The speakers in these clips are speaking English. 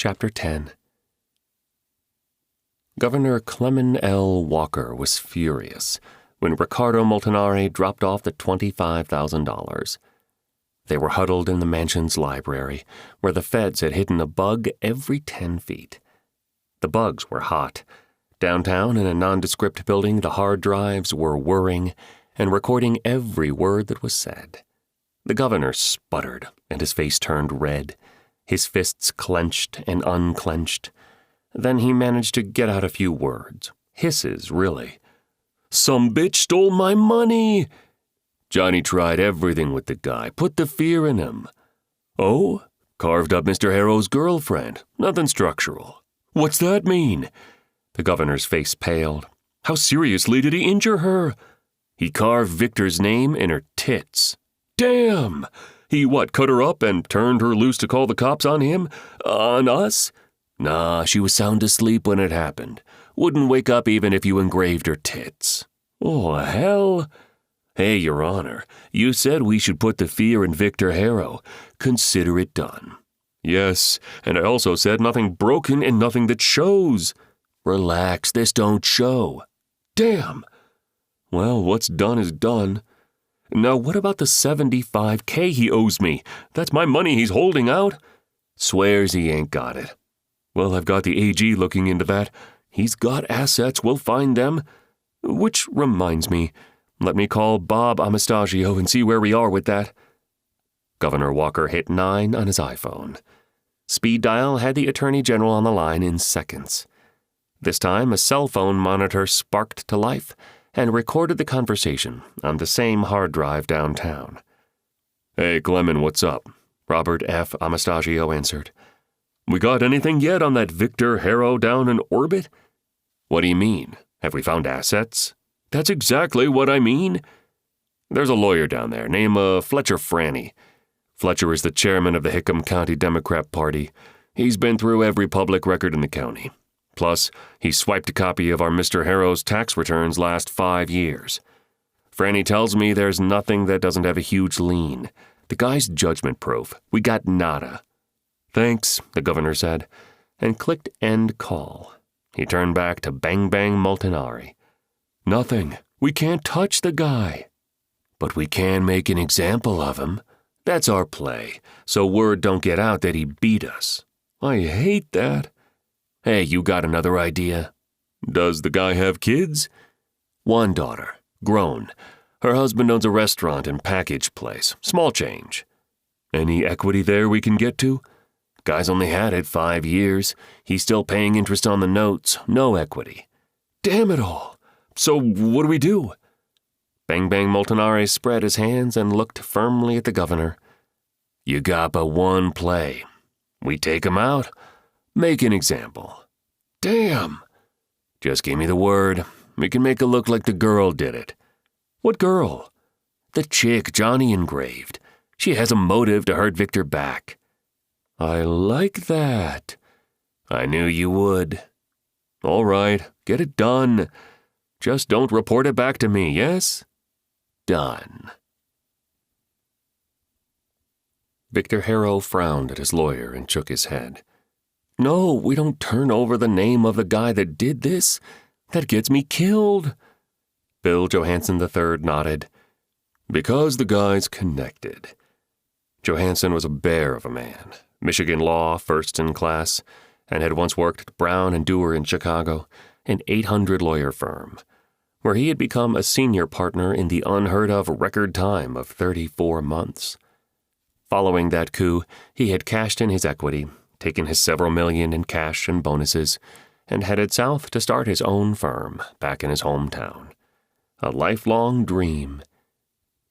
Chapter 10. Governor Clement L. Walker was furious when Riccardo Montanari dropped off the $25,000. They were huddled in the mansion's library, where the feds had hidden a bug every 10 feet. The bugs were hot. Downtown, in a nondescript building, the hard drives were whirring and recording every word that was said. The governor sputtered, and his face turned red. His fists clenched and unclenched. Then he managed to get out a few words. Hisses, really. "Some bitch stole my money!" Johnny tried everything with the guy, put the fear in him. "Oh? Carved up Mr. Harrow's girlfriend. Nothing structural. What's that mean?" The governor's face paled. "How seriously did he injure her?" "He carved Victor's name in her tits." "Damn! He cut her up and turned her loose to call the cops on him? On us?" "Nah, she was sound asleep when it happened. Wouldn't wake up even if you engraved her tits." "Oh, hell." "Hey, Your Honor, you said we should put the fear in Victor Harrow. Consider it done." "Yes, and I also said nothing broken and nothing that shows." "Relax, this don't show." "Damn." "Well, what's done is done. Now what about the $75K he owes me? That's my money he's holding out." "Swears he ain't got it." "Well, I've got the AG looking into that. He's got assets, we'll find them. Which reminds me, let me call Bob Amastagio and see where we are with that." Governor Walker hit 9 on his iPhone. Speed dial had the Attorney General on the line in seconds. This time, a cell phone monitor sparked to life and recorded the conversation on the same hard drive downtown. "Hey, Clement, what's up?" Robert F. Amastagio answered. "We got anything yet on that Victor Harrow down in orbit?" "What do you mean? Have we found assets?" "That's exactly what I mean." "There's a lawyer down there named Fletcher Franny. Fletcher is the chairman of the Hickam County Democrat Party. He's been through every public record in the county. Plus, he swiped a copy of our Mr. Harrow's tax returns last 5 years. Franny tells me there's nothing that doesn't have a huge lien. The guy's judgment proof. We got nada." "Thanks," the governor said, and clicked end call. He turned back to Bang Bang Montanari. "Nothing. We can't touch the guy." "But we can make an example of him. That's our play, so word don't get out that he beat us." "I hate that." "Hey, you got another idea?" "Does the guy have kids?" "One daughter. Grown. Her husband owns a restaurant and package place. Small change." "Any equity there we can get to?" "Guy's only had it 5 years. He's still paying interest on the notes. No equity." "Damn it all. So what do we do?" Bang Bang Montanari spread his hands and looked firmly at the governor. "You got but one play. We take him out. Make an example." "Damn." "Just give me the word. We can make it look like the girl did it." "What girl?" "The chick Johnny engraved. She has a motive to hurt Victor back." "I like that." "I knew you would." "All right, get it done. Just don't report it back to me, yes?" "Done." Victor Harrow frowned at his lawyer and shook his head. "No, we don't turn over the name of the guy that did this. That gets me killed." Bill Johansson III nodded. "Because the guy's connected." Johansson was a bear of a man. Michigan law, first in class, and had once worked at Brown and Dewar in Chicago, an 800-lawyer firm, where he had become a senior partner in the unheard-of record time of 34 months. Following that coup, he had cashed in his equity, taken his several million in cash and bonuses, and headed south to start his own firm back in his hometown. A lifelong dream.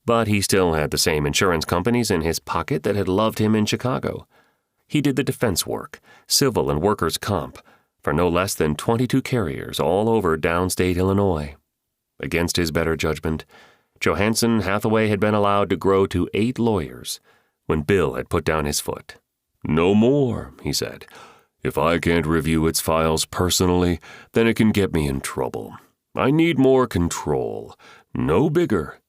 But he still had the same insurance companies in his pocket that had loved him in Chicago. He did the defense work, civil and workers' comp, for no less than 22 carriers all over downstate Illinois. Against his better judgment, Johansson Hathaway had been allowed to grow to 8 lawyers when Bill had put down his foot. "No more," he said. "If I can't review its files personally, then it can get me in trouble. I need more control. No bigger."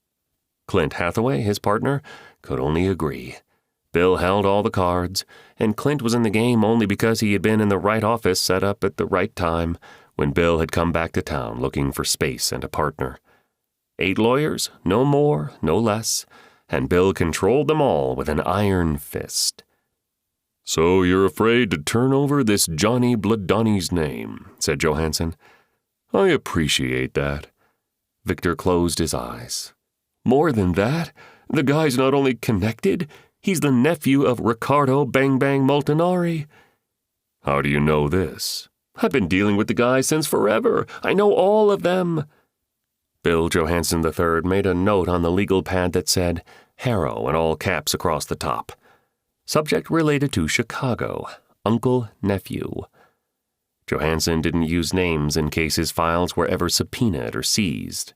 Clint Hathaway, his partner, could only agree. Bill held all the cards, and Clint was in the game only because he had been in the right office set up at the right time when Bill had come back to town looking for space and a partner. 8 lawyers, no more, no less, and Bill controlled them all with an iron fist. "So you're afraid to turn over this Johnny Bladoni's name," said Johansson. "I appreciate that." Victor closed his eyes. "More than that, the guy's not only connected, he's the nephew of Riccardo Bang Bang Moltinari." "How do you know this?" "I've been dealing with the guy since forever. I know all of them." Bill Johansson III made a note on the legal pad that said, Harrow in all caps across the top. Subject related to Chicago, uncle, nephew. Johansson didn't use names in case his files were ever subpoenaed or seized.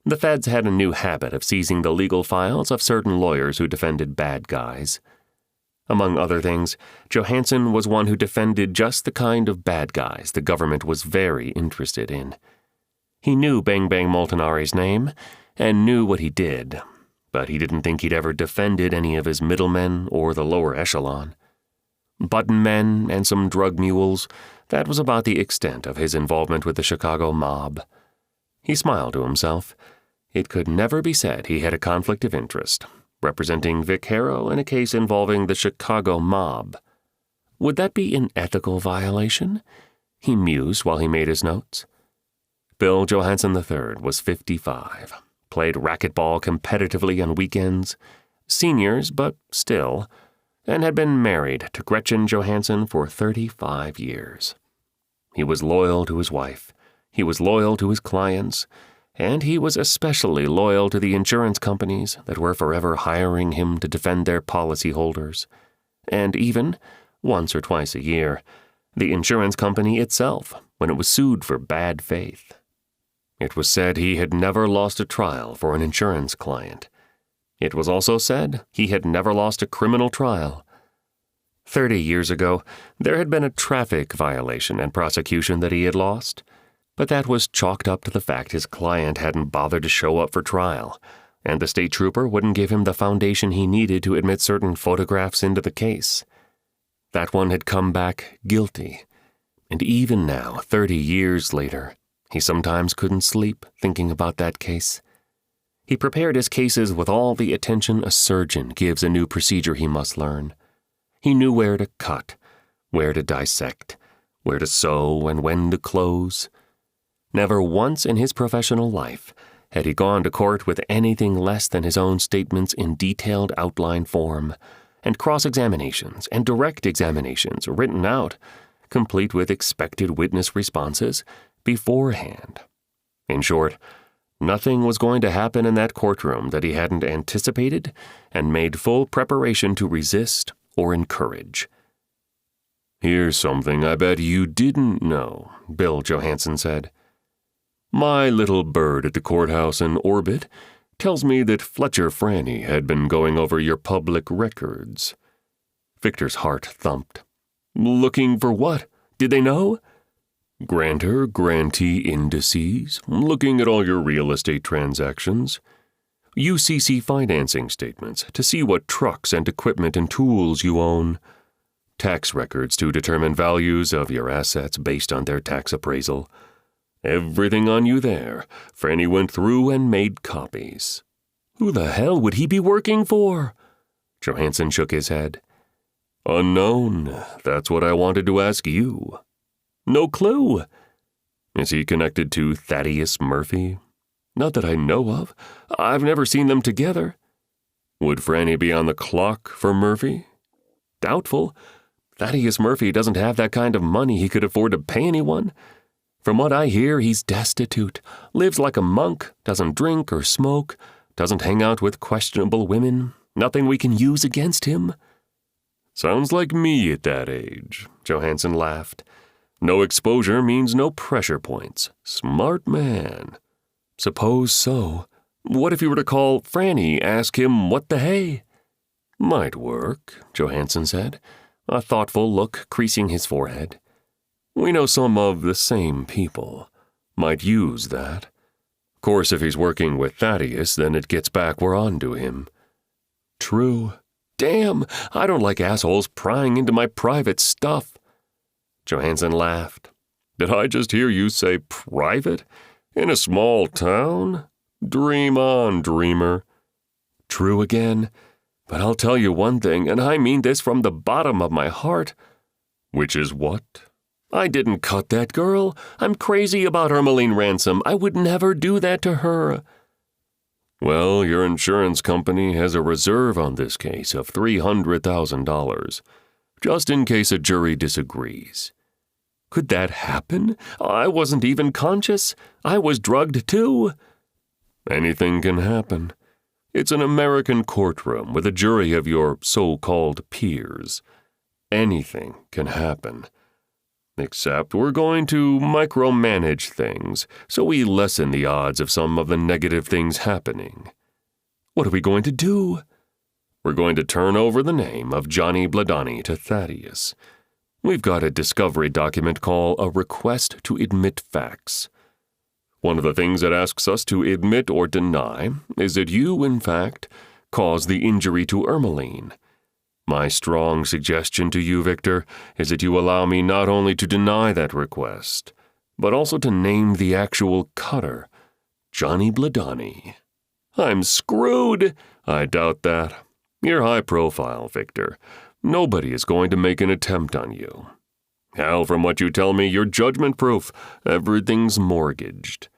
The feds had a new habit of seizing the legal files of certain lawyers who defended bad guys. Among other things, Johansson was one who defended just the kind of bad guys the government was very interested in. He knew Bang Bang Moltinari's name and knew what he did, but he didn't think he'd ever defended any of his middlemen or the lower echelon. Button men and some drug mules, that was about the extent of his involvement with the Chicago mob. He smiled to himself. It could never be said he had a conflict of interest, representing Vic Harrow in a case involving the Chicago mob. Would that be an ethical violation? He mused while he made his notes. Bill Johansson III was 55, played racquetball competitively on weekends, seniors but still, and had been married to Gretchen Johansson for 35 years. He was loyal to his wife, he was loyal to his clients, and he was especially loyal to the insurance companies that were forever hiring him to defend their policyholders, and even, once or twice a year, the insurance company itself when it was sued for bad faith. It was said he had never lost a trial for an insurance client. It was also said he had never lost a criminal trial. 30 years ago, there had been a traffic violation and prosecution that he had lost, but that was chalked up to the fact his client hadn't bothered to show up for trial, and the state trooper wouldn't give him the foundation he needed to admit certain photographs into the case. That one had come back guilty, and even now, 30 years later, he sometimes couldn't sleep thinking about that case. He prepared his cases with all the attention a surgeon gives a new procedure he must learn. He knew where to cut, where to dissect, where to sew, and when to close. Never once in his professional life had he gone to court with anything less than his own statements in detailed outline form, and cross-examinations and direct examinations written out, complete with expected witness responses, beforehand. In short, nothing was going to happen in that courtroom that he hadn't anticipated and made full preparation to resist or encourage. "Here's something I bet you didn't know," Bill Johansson said. "My little bird at the courthouse in orbit tells me that Fletcher Franny had been going over your public records." Victor's heart thumped. "Looking for what? Did they know?" "Grantor-grantee indices, looking at all your real estate transactions. UCC financing statements to see what trucks and equipment and tools you own. Tax records to determine values of your assets based on their tax appraisal. Everything on you there. Franny went through and made copies." "Who the hell would he be working for?" Johansson shook his head. "Unknown. That's what I wanted to ask you." "No clue." "Is he connected to Thaddeus Murphy?" "Not that I know of. I've never seen them together." "Would Franny be on the clock for Murphy?" "Doubtful. Thaddeus Murphy doesn't have that kind of money he could afford to pay anyone. From what I hear, he's destitute, lives like a monk, doesn't drink or smoke, doesn't hang out with questionable women, nothing we can use against him." "Sounds like me at that age," Johansson laughed. "No exposure means no pressure points. Smart man." "Suppose so. What if you were to call Franny, ask him what the hey?" "Might work," Johansson said, a thoughtful look creasing his forehead. "We know some of the same people. Might use that. Course, if he's working with Thaddeus, then it gets back we're on to him." "True." Damn, I don't like assholes prying into my private stuff." Johansson laughed. "Did I just hear you say private? In a small town? Dream on, dreamer." "True again. But I'll tell you one thing, and I mean this from the bottom of my heart." "Which is what?" "I didn't cut that girl. I'm crazy about Ermeline Ransom. I would never do that to her." "Well, your insurance company has a reserve on this case of $300,000, just in case a jury disagrees." "Could that happen? I wasn't even conscious. I was drugged too." "Anything can happen. It's an American courtroom with a jury of your so-called peers. Anything can happen. Except we're going to micromanage things, so we lessen the odds of some of the negative things happening." "What are we going to do?" "We're going to turn over the name of Johnny Bladani to Thaddeus. We've got a discovery document called a request to admit facts. One of the things it asks us to admit or deny is that you, in fact, caused the injury to Ermeline. My strong suggestion to you, Victor, is that you allow me not only to deny that request, but also to name the actual cutter, Johnny Bladani." "I'm screwed." "I doubt that. You're high profile, Victor. Nobody is going to make an attempt on you. Hell, from what you tell me, you're judgment-proof. Everything's mortgaged.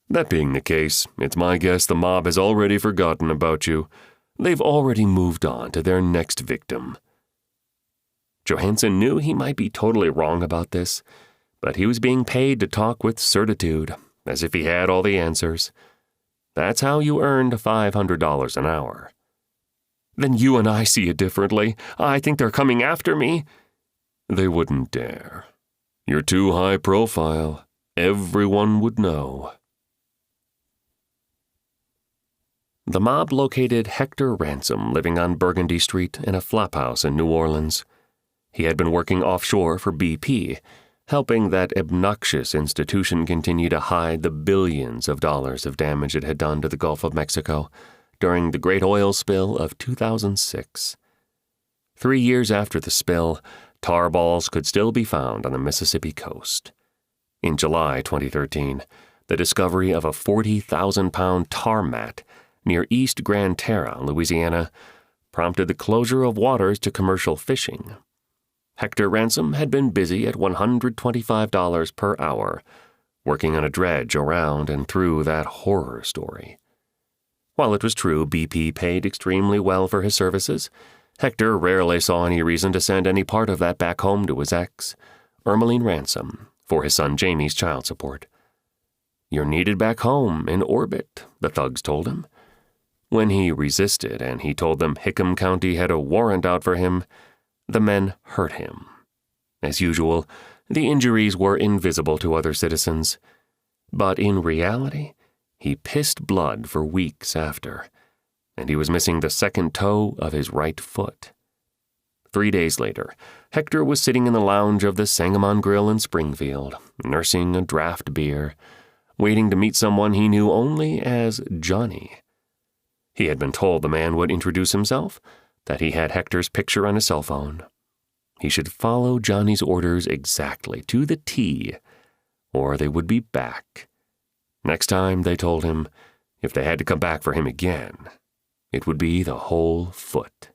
That being the case, it's my guess the mob has already forgotten about you. They've already moved on to their next victim." Johansson knew he might be totally wrong about this, but he was being paid to talk with certitude, as if he had all the answers. That's how you earned $500 an hour. "Then you and I see it differently. I think they're coming after me." "They wouldn't dare. You're too high profile. Everyone would know." The mob located Hector Ransom living on Burgundy Street in a flop house in New Orleans. He had been working offshore for BP, helping that obnoxious institution continue to hide the billions of dollars of damage it had done to the Gulf of Mexico during the great oil spill of 2006. 3 years after the spill, tar balls could still be found on the Mississippi coast. In July 2013, the discovery of a 40,000-pound tar mat near East Grand Terre, Louisiana, prompted the closure of waters to commercial fishing. Hector Ransom had been busy at $125 per hour, working on a dredge around and through that horror story. While it was true BP paid extremely well for his services, Hector rarely saw any reason to send any part of that back home to his ex, Ermeline Ransom, for his son Jamie's child support. "You're needed back home, in orbit," the thugs told him. When he resisted and he told them Hickam County had a warrant out for him, the men hurt him. As usual, the injuries were invisible to other citizens, but in reality, he pissed blood for weeks after, and he was missing the second toe of his right foot. 3 days later, Hector was sitting in the lounge of the Sangamon Grill in Springfield, nursing a draft beer, waiting to meet someone he knew only as Johnny. He had been told the man would introduce himself, that he had Hector's picture on his cell phone. He should follow Johnny's orders exactly to the T, or they would be back. Next time, they told him, if they had to come back for him again, it would be the whole foot.